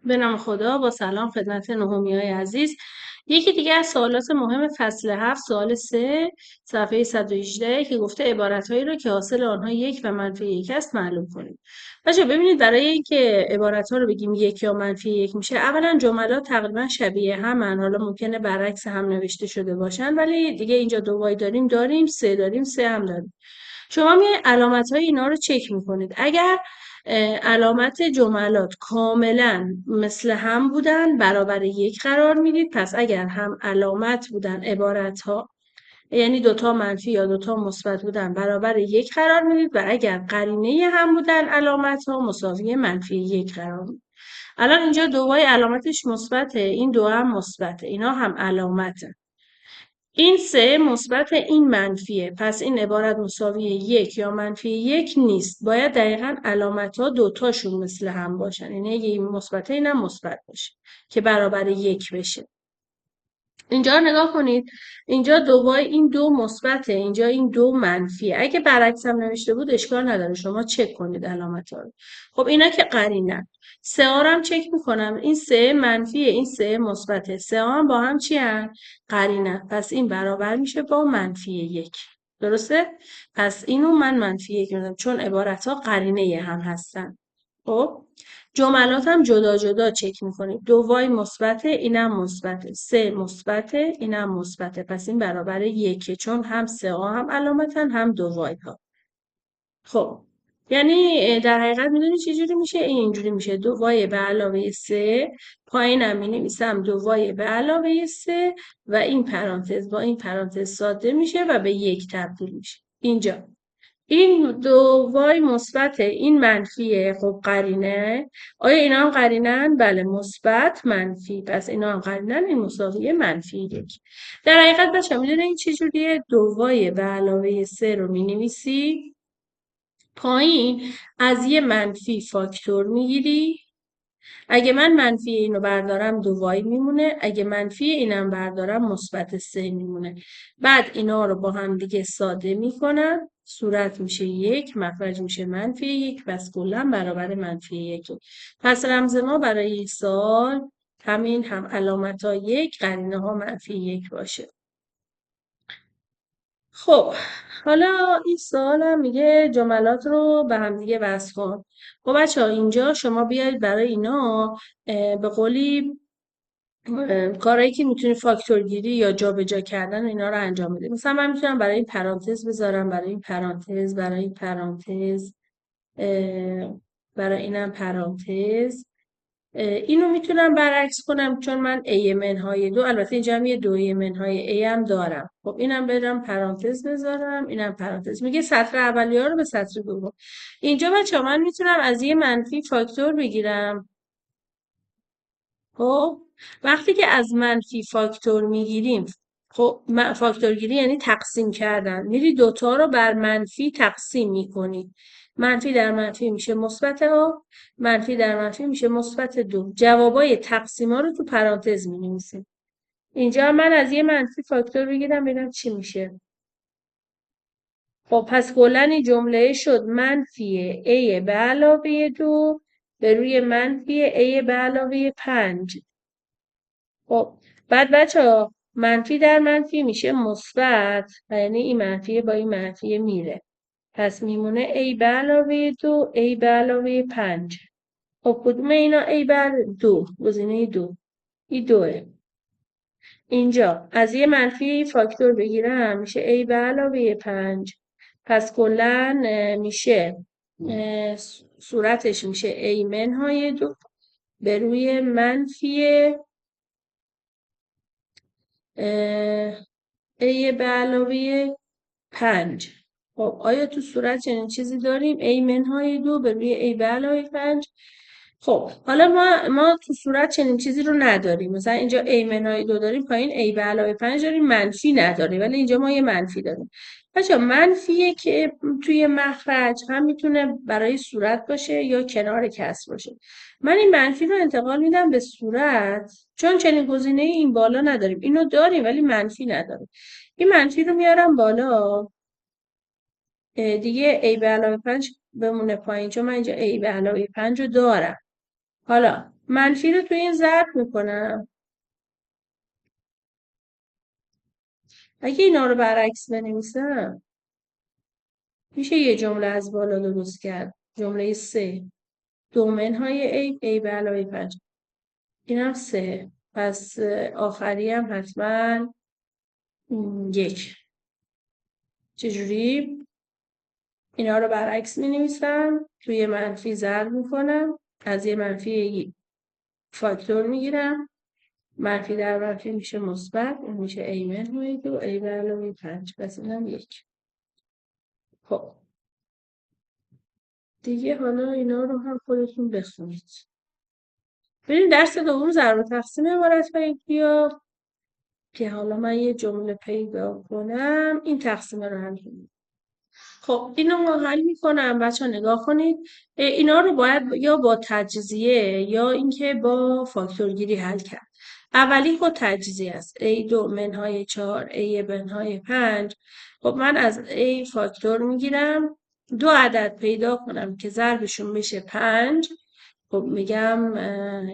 به نام خدا. با سلام خدمت نهمیای عزیز. یکی دیگه از سوالات مهم فصل 7 سوال 3 صفحه 118 که گفته عبارتهایی رو که حاصل آنها یک و منفی یک است معلوم کنید. بچه ببینید، برای اینکه عبارت ها رو بگیم یک یا منفی یک میشه، اولا جملات تقریبا شبیه همن، حالا ممکنه برعکس هم نوشته شده باشن، ولی دیگه اینجا دو وای داریم سه داریم سه هم داریم. شما میای علامت های اینا رو چک میکنید. اگر علامت جملات کاملا مثل هم بودن برابر یک قرار میدید. پس اگر هم علامت بودن عبارت ها، یعنی دوتا منفی یا دوتا مثبت بودن، برابر یک قرار میدید، و اگر قرینه هم بودن علامت ها مساوی منفی یک قرار میدید. الان اینجا دوای علامتش مثبته، این دو هم مثبته، اینا هم علامته. این سه مثبت، این منفیه، پس این عبارت مساوی یک یا منفی یک نیست. باید دقیقا علامت ها دوتاشون مثل هم باشن، یعنی اگه این مثبته اینم مثبت باشه که برابر یک بشه. اینجا رو نگاه کنید، اینجا دوای این دو مثبته، اینجا این دو منفیه. اگه برعکس هم نوشته بود اشکال نداره، شما چک کنید علامت ها رو. خب اینا که قرینن. سه ها رو هم چک میکنم، این سه منفیه این سه مثبته، سه ها هم با هم چی هن؟ قرینن. پس این برابر میشه با منفی یک. درسته؟ پس اینو من منفی یک میدم چون عبارت ها قرینه هم هستن. خب جملات هم جدا جدا چک میکنید. دو وای مثبته، اینم مثبته، سه مثبته، اینم مثبته، پس این برابر یکه، چون هم سه ها هم علامتن هم دو وای ها. خب یعنی در حقیقت میدونی چه جوری میشه؟ این اینجوری میشه: دو وای به علاوه سه، پایینم مینویسم دو وای به علاوه سه، و این پرانتز با این پرانتز ساده میشه و به یک تبدیل میشه. اینجا این دو وای مثبته، این منفیه. خب قرینه، آیا اینا هم قرینن؟ بله، مثبت منفی، پس اینا هم قرینن، این مساوی منفی یک. در حقیقت بچه میدونه این چجوریه؟ دو وای به علاوه سه رو مینویسی، پایین از یه منفی فاکتور میگیری. اگه من منفی اینو بردارم دو وای میمونه، اگه منفی اینم بردارم مثبت سه میمونه. بعد اینا رو با هم دیگه ساده میکنم، صورت میشه یک، مخرج میشه منفی یک، پس کلا برابر منفی یک. پس رمز ما برای این سال همین، هم علامت ها یک، قرینه ها منفی یک باشه. خب حالا این سوال هم میگه جملات رو به هم دیگه وصل کن. خب بچه ها اینجا شما بیاید برای اینا به قولی کارهایی که میتونی فاکتور گیری یا جابجا کردن اینا رو انجام بده. مثلا من میتونم برای این پرانتز بذارم، برای این پرانتز، برای این پرانتز، برای اینم پرانتز. اینو میتونم برعکس کنم چون من ای منهای دو، البته اینجا هم یه دوی منهای ای هم دارم. خب اینم برم پرانتز بذارم، اینم پرانتز. میگه سطر اولیه رو به سطر دوم. اینجا بچه من میتونم از یه منفی فاکتور بگیرم. خب وقتی که از منفی فاکتور میگیریم، خب فاکتور گیری یعنی تقسیم کردن، میری دوتا رو بر منفی تقسیم میکنی. منفی در منفی میشه مثبت ها، منفی در منفی میشه مثبت دو. جوابای تقسیم ها رو تو پرانتز مینویسیم. اینجا من از یه منفی فاکتور بگیرم ببینم چی میشه. خب پس کلا این جمله شد منفی a به علاوه دو به روی منفی a به علاوه 5. خب بعد بچه‌ها منفی در منفی میشه مثبت، و یعنی این منفی با این منفی میره. پس میمونه a به علاوه دو a به علاوه 5. خب کدوم اینا a به علاوه دو؟ گزینه دو. این دوه. اینجا از یه منفی فاکتور بگیرم میشه a به علاوه 5. پس کلا میشه صورتش میشه a منهای دو به روی منفی a به علاوه 5. خب آیا تو صورت چنین چیزی داریم؟ a منهای دو به روی a به علاوه 5. خب حالا ما تو صورت چنین چیزی رو نداریم. مثلا اینجا a منهای دو داریم، پایین a به علاوه 5 داریم، منفی نداریم، ولی اینجا ما یه منفی داریم. بچه منفیه که توی مخرج هم میتونه برای صورت باشه یا کنار کسر باشه. من این منفی رو انتقال میدم به صورت، چون چنین گزینه این بالا نداریم. اینو داریم ولی منفی نداریم. این منفی رو میارم بالا، دیگه a به علاوه 5 بمونه پایین، چون من اینجا a به علاوه 5 رو دارم. حالا منفی رو توی این ضرب میکنم. اگه اینا رو برعکس بنویسم میشه یه جمله از بالا درست کرد. جمله 3 2 منهای a به علاوه 5. اینم 3. پس آخری هم حتما 1. چجوری؟ اینا رو برعکس مینویسم، توی منفی ضرب میکنم، از یه منفی فاکتور میگیرم، منفی در منفی میشه مثبت، این میشه a منهای 2 a به علاوه 5. پس اینم 1. خب دیگه حالا اینا رو هم خودتون بخونید. بریم درس دوم ضرب و تقسیم عبارتهای بیا که حالا من یه جمله پیدا کنم این تقسیم رو حل کنیم. خب اینو ما حل میکنم بچه ها نگاه کنید. اینا رو باید یا با تجزیه یا اینکه با فاکتورگیری حل کرد. اولی خود تجزیه است. a2 منهای 4 a منهای 5. خب من از a فاکتور میگیرم 2 عدد پیدا کنم که ضربشون بشه 5. خب میگم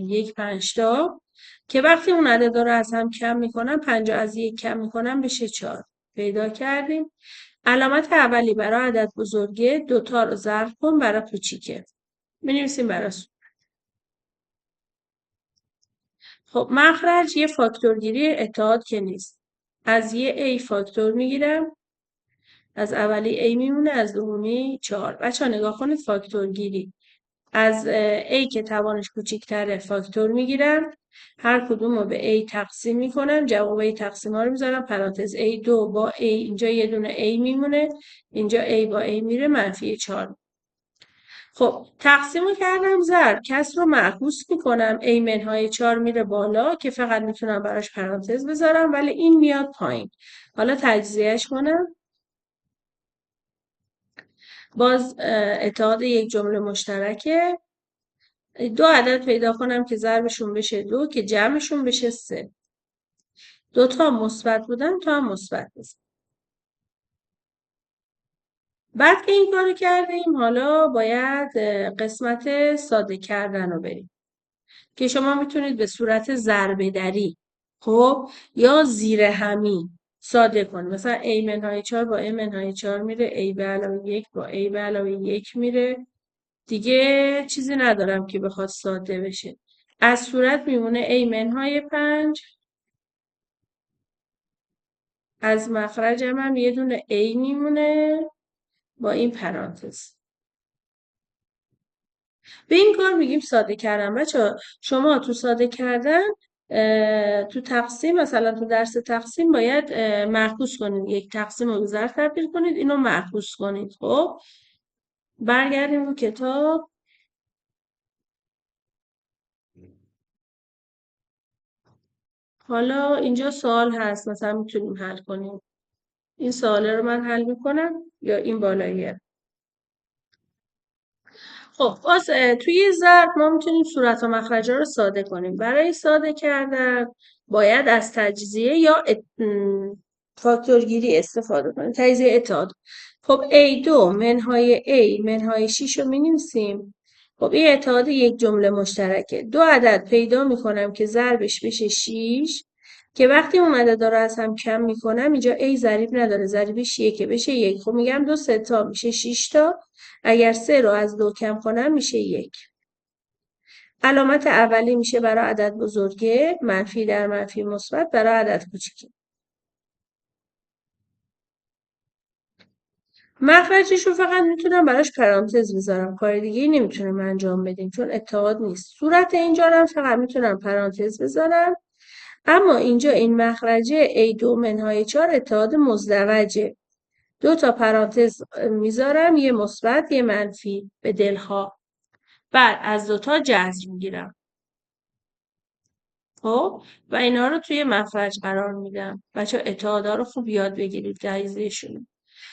1/5 که وقتی اون عددا رو از هم کم میکنم 5 از 1 کم میکنم بشه 4. پیدا کردیم. علامت اولی برای عدد بزرگه 2 تا رو ضرب کن برای کوچیکه. می‌نویسیم برای خب مخرج یه فاکتورگیری اتحاد که نیست. از یه a فاکتور میگیرم، از اولی a میمونه، از دومی 4. بچه‌ها نگاه کنید فاکتورگیری. از a که توانش کوچیک‌تره فاکتور میگیرم، هر کدوم رو به a تقسیم میکنم، جواب a تقسیم ها رو میذارم پرانتز a2 با a، اینجا یه دونه a میمونه، اینجا a با a میره، منفی 4. خب تقسیم رو کردم ضرب، کسر رو معکوس میکنم، a منهای 4 میره بالا که فقط میتونم براش پرانتز بذارم ولی این میاد پایین. حالا تجزیهش کنم. باز اتحاد یک جمله مشترکه. 2 عدد پیدا کنم که ضربشون بشه 2 که جمعشون بشه 3. 2 تا مثبت بودن تا هم مثبت بزن. بعد که این کارو کردیم حالا باید قسمت ساده کردن رو بریم که شما میتونید به صورت ضربه دری خب یا زیر همی ساده کنید. مثلا a منهای 4 با a منهای 4 میره، a به علاوه 1 با a به علاوه 1 میره. دیگه چیزی ندارم که بخواد ساده بشه. از صورت میمونه a منهای 5. از مخرجم هم یه دونه a میمونه با این پرانتز. به این کار میگیم ساده کردن. بچه‌ها شما تو ساده کردن تو تقسیم، مثلا تو درس تقسیم باید معکوس کنید. یک تقسیم رو به ضرب تبدیل کنید، اینو معکوس کنید. خب برگردیم رو کتاب. حالا اینجا سوال هست، مثلا میتونیم حل کنیم. این سواله رو من حل میکنم یا این بالاییه. خب باز توی ضرب ما میتونیم صورت و مخرجا رو ساده کنیم. برای ساده کردن باید از تجزیه یا فاکتورگیری استفاده کنیم. تجزیه اتحاد. خب a2 منهای a منهای 6 رو مینویسیم. خب این اتحاد یک جمله مشترکه. 2 عدد پیدا میکنم که ضربش بشه 6 که وقتی اون عددا رو از هم کم میکنم اینجا a ضریب نداره، ضریبش 1 بشه 1. خب میگم 2 3 تا میشه 6 تا. اگر 3 رو از 2 کم کنم میشه 1. علامت اولی میشه برای عدد بزرگه، منفی در منفی مثبت برای عدد کوچیکی. مخرجش رو فقط میتونم براش پرانتز بذارم، کار دیگه ای نمیتونم انجام بدیم چون اتحاد نیست. صورت اینجا رو هم فقط میتونم پرانتز بذارم. اما اینجا این مخرجه a2 منهای 4 اتحاد مزدوجه. 2 تا پرانتز میذارم، یه مثبت یه منفی به دلها. بعد از 2 تا جذر میگیرم. خب و اینا رو توی مخرج قرار میدم. بچه اتحادا رو خوب یاد بگیرید تجزیه‌شون.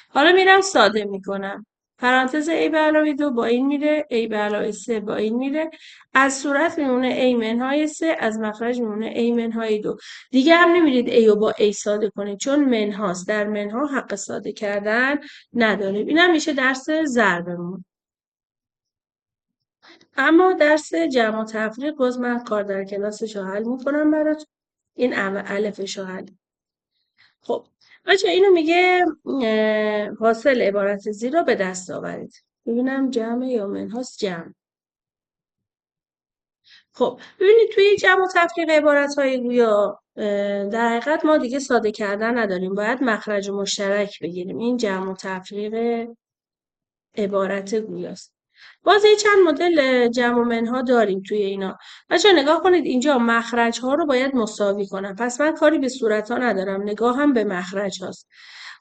حالا میرم ساده میکنم. پرانتز a به علاوه 2 با این میره، a به علاوه 3 با این میره. از صورت میمونه a منهای 3، از مخرج میمونه a منهای 2. دیگه هم نمیرید a رو با a ساده کنید چون منهاست. در منها حق ساده کردن نداریم. اینم میشه درس ضربمون. اما درس جمع و تفریق باز من کار در کلاسش رو حل میکنم برات. این الفش رو حل. خب بچه اینو میگه حاصل عبارت زیر را به دست آورید. ببینم جمع یا منهاست. جمع. خب ببینید توی جمع و تفریق عبارت‌های گویا در حقیقت ما دیگه ساده کردن نداریم، باید مخرج مشترک بگیریم. این جمع و تفریق عبارت گویاست. باز یه چند مدل جمع و منها داریم توی اینا. بچه‌ها نگاه کنید اینجا مخرج ها رو باید مساوی کنم، پس من کاری به صورت ها ندارم، نگاه هم به مخرج هاست.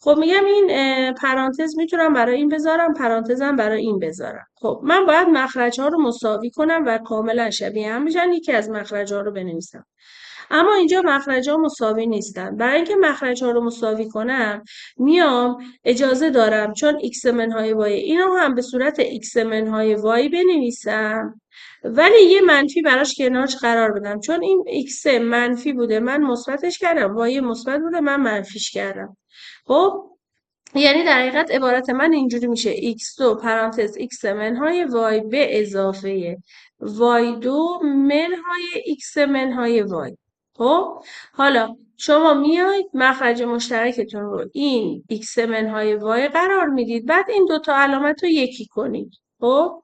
خب میگم این پرانتز میتونم برای این بذارم، پرانتزم برای این بذارم. خب من باید مخرج ها رو مساوی کنم و کاملا شبیه هم بشن. یکی از مخرج ها رو بنویسم. اما اینجا مخرج‌ها مساوی نیستن. برای اینکه مخرج‌ها رو مساوی کنم میام اجازه دارم چون x منهای y اینو هم به صورت x منهای y بنویسم، ولی یه منفی براش کنارش قرار بدم، چون این x منفی بوده من مثبتش کردم، y مثبت بوده من منفیش کردم. خب یعنی در حقیقت عبارت من اینجوری میشه x2 پرانتز x منهای y به اضافه y2 منهای x منهای y. خب حالا شما میاید مخرج مشترکتون رو این x منهای y قرار میدید، بعد این دوتا علامت رو یکی کنید. خب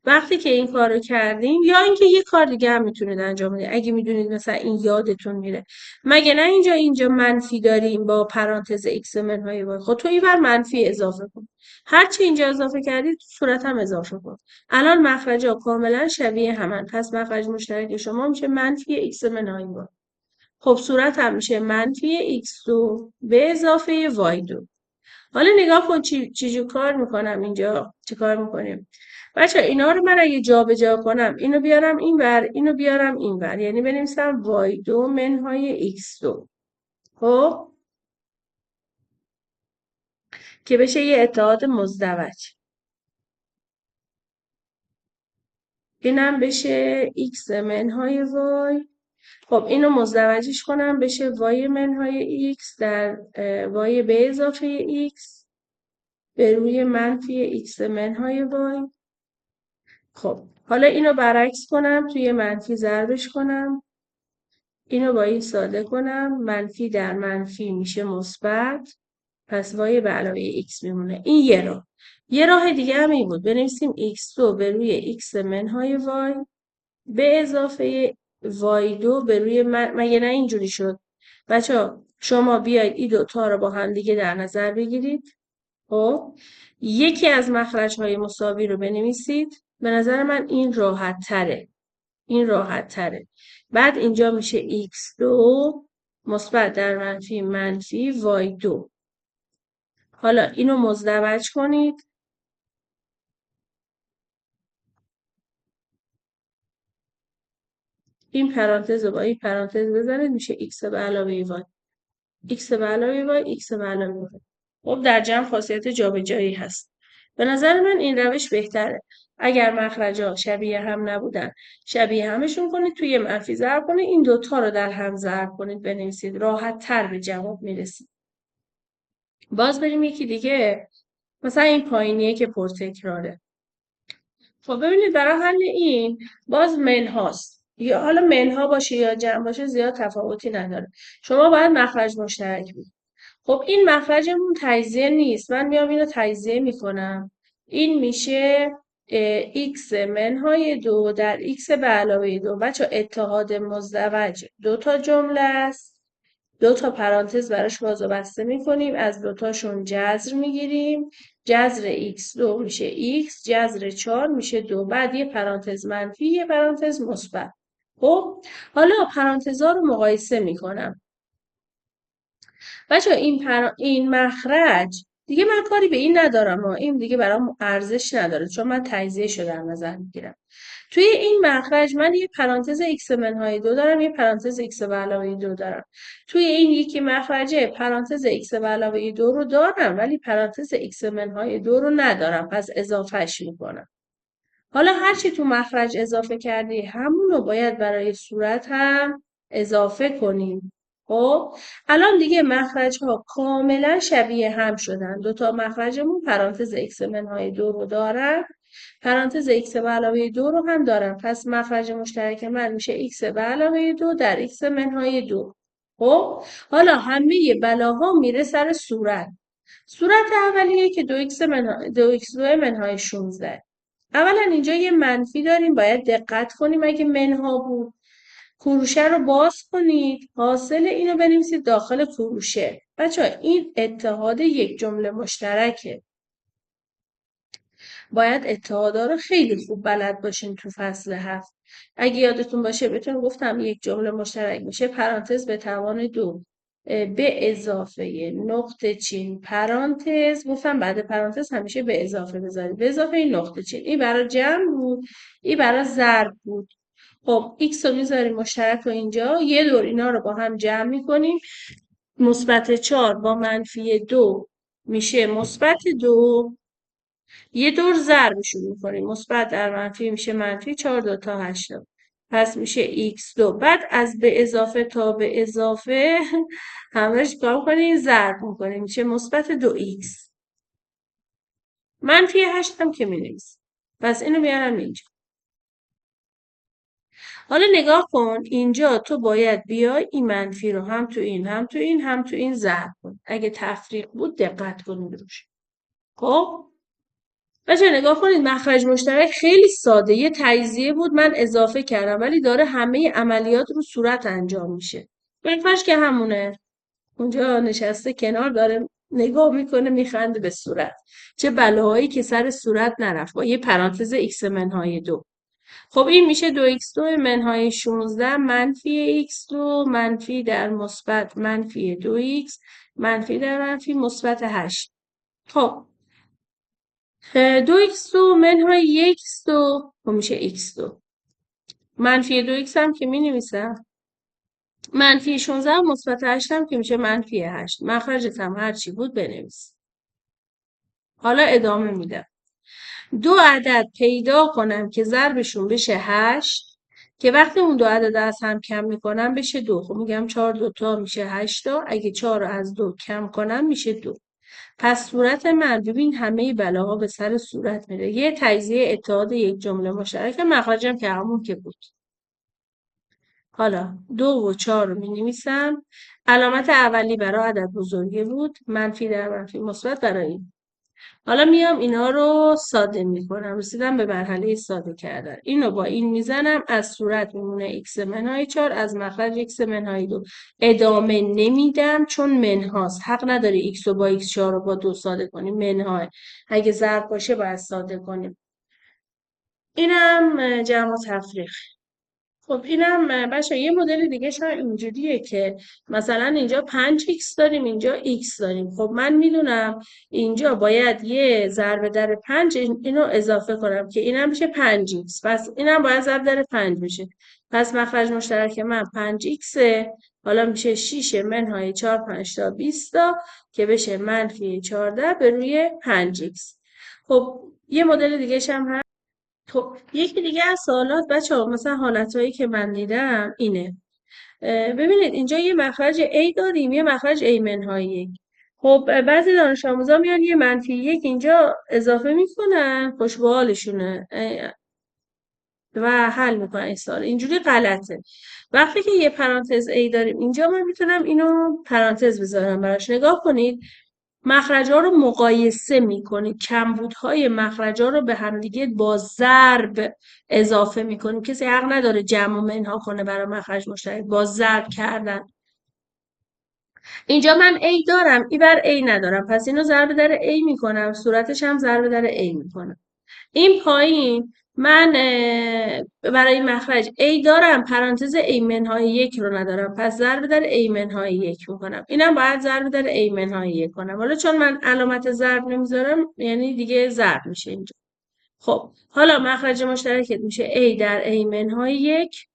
وقتی که این کار رو کردیم یا اینکه یه کار دیگه هم میتونید انجام بدید اگه میدونید مثلا این یادتون میره. مگه نه اینجا منفی داریم با پرانتز x منهای y، خب تو اینور منفی اضافه کن. هرچی اینجا اضافه کردید تو صورت هم اضافه کن. الان مخرج ها کاملا شبیه همن، پس مخرج مشترک شما میشه منفی x منهای y. خب صورت هم میشه منفی x2 به اضافه y2. حالا نگاه کن چی کار میکنم اینجا. چی کار میکنیم بچه؟ اینا رو من اگه جابجا کنم اینو بیارم اینور اینو بیارم اینور، یعنی بنویسم y2 منهای x2. خب که بشه یه اتحاد مزدوج. اینم بشه x منهای y. خب اینو مزدوجش کنم بشه y منهای x در y به اضافه x به روی منفی x منهای y. خب حالا اینو برعکس کنم، توی منفی ضربش کنم، اینو با این ساده کنم، منفی در منفی میشه مثبت، پس وای به علاوه x میمونه. این یه راه. یه راه دیگه هم این بود بنویسیم x2 به روی x منهای y به اضافه y2 به روی مگه نه اینجوری شد؟ بچه شما بیاید این دوتا رو با هم دیگه در نظر بگیرید. خب یکی از مخرج‌های مساوی رو بنویسید. به نظر من این راحت تره. این راحت تره. بعد اینجا میشه x2 مثبت در منفی منفی y2. حالا اینو مزدوج کنید. این پرانتز رو با این پرانتز بزنید میشه x به علاوه y. x به علاوه y x به علاوه y. خب در جمع خاصیت جابجایی هست. به نظر من این روش بهتره. اگر مخرج‌ها شبیه هم نبودن شبیه همشون کنید، توی منفی ضرب کنید، این دوتا رو در هم ضرب کنید بنویسید، راحت تر به جواب میرسید. باز بریم یکی دیگه. مثلا این پایینیه که پرتکراره. خب ببینید برای حل این باز منهاست، یا حالا منها باشه یا جمع باشه زیاد تفاوتی نداره. شما باید مخرج مشترک بگیرید. خب این مخرجمون تجزیه نیست، من میام اینو تجزیه میکنم. این میشه x منهای 2 در x به علاوه 2. بچه اتحاد مزدوج دو تا جمله است، دو تا پرانتز براش باز و بسته میکنیم، از دوتاشون جذر میگیریم. جذر x2 میشه x، جذر 4 میشه 2، بعد یه پرانتز منفی یه پرانتز مثبت. خب حالا پرانتزها رو مقایسه میکنم. بچه این مخرج دیگه من کاری به این ندارم، این دیگه برام ارزش نداره چون من تجزیه‌شو در نظر میگیرم. توی این مخرج من یه پرانتز x منهای 2 دارم، یه پرانتز x به علاوه 2 دارم. توی این یکی مخرجه پرانتز x به علاوه 2 رو دارم ولی پرانتز x منهای 2 رو ندارم، پس اضافهش میکنم. حالا هرچی تو مخرج اضافه کردی همون رو باید برای صورت هم اضافه کنیم. خب الان دیگه مخرج ها کاملا شبیه هم شدن. دوتا مخرجمون پرانتز x منهای 2 رو دارن پرانتز x به علاوه 2 رو هم دارم. پس مخرج مشترک من میشه x به علاوه 2 در x منهای 2. خب حالا همه بلاها میره سر صورت. صورت اولیه که 2x2 منهای 16. اولا اینجا یه منفی داریم، باید دقت کنیم اگه منها بود. کروشه رو باز کنید، حاصل اینو بنویسید داخل کروشه. بچه‌ها این اتحاد یک جمله مشترکه. باید اتحادا رو خیلی خوب بلد باشین تو فصل 7. اگه یادتون باشه بهتون گفتم یک جمله مشترک میشه پرانتز به توان 2 به اضافه نقطه چین پرانتز، گفتم بعد پرانتز همیشه به اضافه بذارید، به اضافه این نقطه چین. این برای جمع بود، این برای ضرب بود. خب x رو میذاریم مشترک رو اینجا، یه دور اینا رو با هم جمع میکنیم. مثبت 4 با منفی 2 میشه مثبت 2. یه دور ضربشون میکنیم، مثبت در منفی میشه منفی 4 2 تا 8. پس میشه x2. بعد از به اضافه تا به اضافه همش کار کنیم ضرب میکنیم، میشه مثبت 2x. منفی 8 هم که مینویسیم. پس اینو میارم اینجا. حالا نگاه کن، اینجا تو باید بیای این منفی رو هم تو این هم تو این هم تو این ضرب کن. اگه تفریق بود دقت کنید روش. خب بچه نگاه کنید، مخرج مشترک خیلی ساده، یه تجزیه بود من اضافه کردم ولی داره همه عملیات رو صورت انجام میشه. مخرج که همونه، اونجا نشسته کنار داره نگاه میکنه میخنده به صورت. چه بلاهایی که سر صورت نرفت با یه پرانتز x منهای 2. خب این میشه 2x2 منهای 16 منفی x2 منفی در مثبت منفی 2x منفی در منفی مثبت 8. خب 2x2 منهای 1x2 خب میشه x2. منفی 2x هم که می نویسم، منفی 16 مثبت 8 هم که میشه منفی 8. مخرجت هم هر چی بود بنویس. حالا ادامه میدم. 2 عدد پیدا کنم که ضربشون بشه 8، که وقتی اون 2 عدد از هم کم میکنم بشه 2. خب میگم 4 2 تا میشه 8 تا، اگه 4 رو از 2 کم کنم میشه 2. پس صورت من، ببین همه بلاها به سر صورت میره. یه تجزیه اتحاد یک جمله مشترک، مخرجم که همون که بود. حالا 2 و 4 رو مینویسم. علامت اولی برای عدد بزرگی بود، منفی در منفی مثبت برای این. حالا میام اینا رو ساده میکنم، رسیدم به مرحله ساده کردن. اینو با این میزنم، از صورت میمونه x منهای 4 از مخرج x منهای 2. ادامه نمیدم چون منهاست، حق نداری x رو با x 4 رو با 2 ساده کنیم، منهای. اگه ضرب باشه باید ساده کنیم. اینم جمع و تفریق. خب اینم بچه یه مدل دیگه شاید اینجوریه که مثلا اینجا 5x داریم اینجا x داریم. خب من میدونم اینجا باید یه ضرب در 5 اینو اضافه کنم که اینم میشه 5x، پس اینم باید ضرب در 5 میشه. پس مخرج مشترک من 5x، حالا میشه 6 منهای 4 5 تا 20 تا که بشه منفی 14 به روی 5x. خب یه مدل دیگه هم هست. خب یکی دیگه از سوالات بچه‌ها، مثلا حالتهایی که من دیدم اینه. ببینید اینجا یه مخرج A داریم، یه مخرج A منهای 1. خب بعضی دانش آموزا میان یه منفی 1 اینجا اضافه میکنن، خوش به حالشونه و حل میکنن این سوال. اینجوری غلطه. وقتی که یه پرانتز A داریم اینجا، من میتونم اینو پرانتز بذارم براش. نگاه کنید، مخرج‌ها رو مقایسه می‌کنید، کمبودهای مخرج‌ها رو به همدیگه با ضرب اضافه می‌کنید. کسی حق نداره جمع و منها کنه برای مخرج مشترک با ضرب کردن. اینجا من A دارم، این بر A ندارم، پس اینو ضرب در A می‌کنم، صورتش هم ضرب در A می‌کنم. این پایین من برای مخرج A دارم، پرانتز A منهای 1 رو ندارم، پس ضرب در A منهای 1 میکنم. اینم باید ضرب در A منهای 1 کنم. حالا چون من علامت ضرب نمیذارم یعنی دیگه ضرب میشه اینجا. خب حالا مخرج مشترکت میشه A در A منهای 1.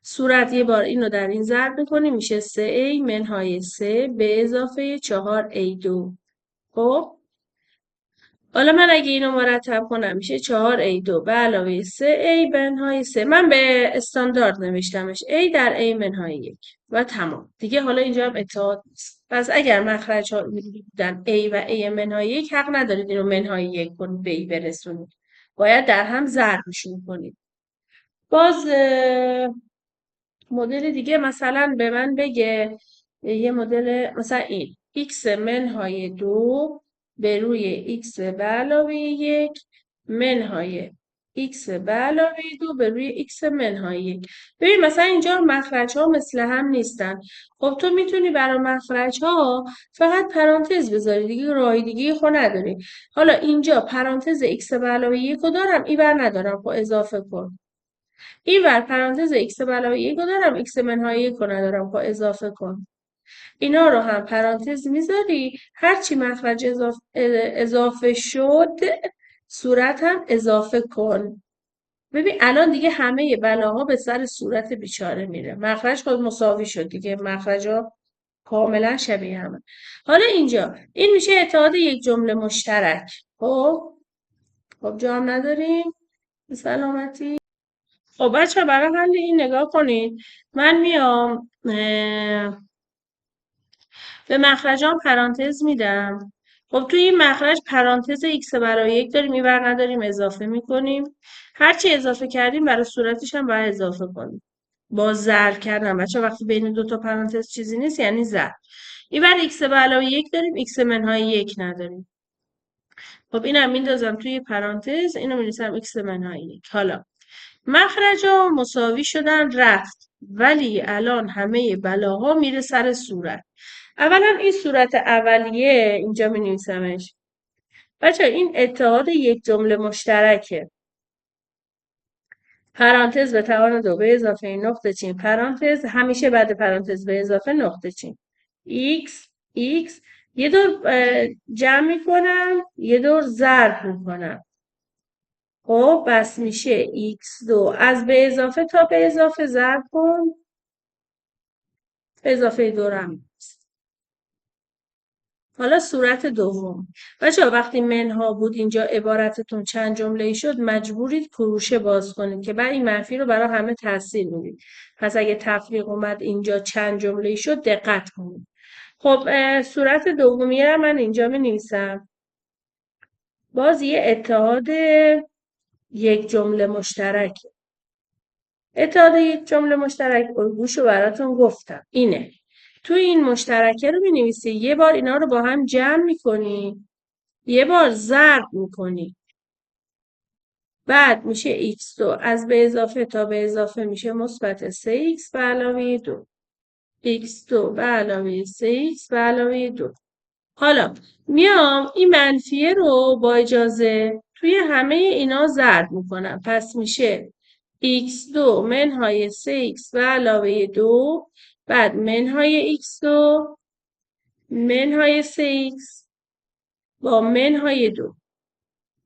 صورت یه بار اینو در این ضرب میکنیم، میشه 3A منهای 3 به اضافه 4A2. خب حالا من اگه اینو مرتب کنم میشه 4A2 به علاوه 3A منهای 3. من به استاندارد نوشتمش A در A منهای 1 و تمام. دیگه حالا اینجا هم اتحاد نیست. پس اگر مخرج ها بودن A و A منهای 1، حق ندارید اینو منهای 1 کنید به A برسونید. باید در هم ضربشون کنید. باز مدل دیگه مثلا به من بگه یه مدل مثلا این x منهای 2 به روی x به علاوه 1 منهای x به علاوه 2 به روی x منهای 1. ببین مثلا اینجا مخرج ها مثل هم نیستن. خب تو میتونی برای مخرج ها فقط پرانتز بذاری دیگه، راه دیگه خود نداری. حالا اینجا پرانتز x به علاوه 1 رو دارم، اینور ندارم، خب اضافه کن. اینور پرانتز x به علاوه 1 رو دارم، x منهای 1 رو ندارم، خب اضافه کن. اینا رو هم پرانتز میذاری، هرچی مخرج اضافه شد صورت هم اضافه کن. ببین الان دیگه همه بلاها به سر صورت بیچاره میره. مخرج خود مساوی شد دیگه، مخرج ها کاملا شبیه همه. حالا اینجا این میشه اتحاد یک جمله مشترک. خب جا هم نداریم به سلامتی. خب بچه برای حل این نگاه کنید. من میام به مخرجام پرانتز میدم. خب توی این مخرج پرانتز x برای 1 داریم، اینور نداریم، اضافه میکنیم. هرچی اضافه کردیم برای صورتش هم باید اضافه کنیم. با ضرب کردن بچه وقتی بین دو تا پرانتز چیزی نیست یعنی ضرب. اینور x به علاوه 1 داریم، x منهای 1 نداریم. خب اینم میندازم توی پرانتز، اینو می‌نویسم x منهای 1. حالا مخرجا مساوی شدن رفت، ولی الان همه بلاها میره سر صورت. اولا این صورت اولیه اینجا می نویسمش. بچه این اتحاد یک جمله مشترکه. پرانتز به توان 2 به اضافه نقطه چین پرانتز، همیشه بعد پرانتز به اضافه نقطه چین x x یه دور جمع میکنم، یه دور ضرب میکنم. خب بس میشه x2 از به اضافه تا به اضافه ضرب کن، به اضافه 2 هم. حالا صورت دوم. بچه‌ها وقتی منها بود اینجا عبارتتون چند جمله‌ای شد مجبورید کروشه باز کنید که بعد این منفی رو برای همه تاثیر میدید. پس اگه تفریق اومد اینجا چند جمله‌ای شد دقت کنید. خب صورت دومیه رو من اینجا می نویسم. باز یه اتحاد یک جمله مشترک. اتحاد یک جمله مشترک الگوشو براتون گفتم. اینه. تو این مشترکه رو می‌نویسی، یه بار اینا رو با هم جمع می‌کنی، یه بار ضرب می‌کنی. بعد میشه x2 از به اضافه تا به اضافه میشه مثبت 3x به علاوه 2. x2 به علاوه 3x به علاوه 2. حالا میام این منفیه رو با اجازه توی همه اینا ضرب میکنم. پس میشه x2 منهای 3x به علاوه 2 بعد منهای x2 منهای 3x با منهای 2.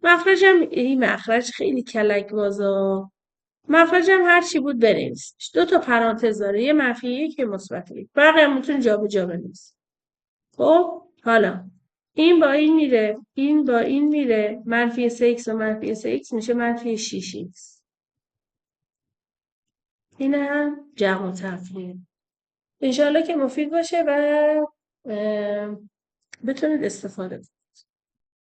مخرجم این مخرج خیلی کلک بازا. مخرجم هر چی بود بنویسش. 2 تا پرانتز داره، یه منفی 1 یه مثبت 1. بقیه هم میتونی جابجا بنویسی. خب حالا این با این میره، این با این میره، منفی 3x و منفی 3x میشه منفی 6x. این هم جمع و تفریق. انشالله که مفید باشه و بتونید استفاده کنید.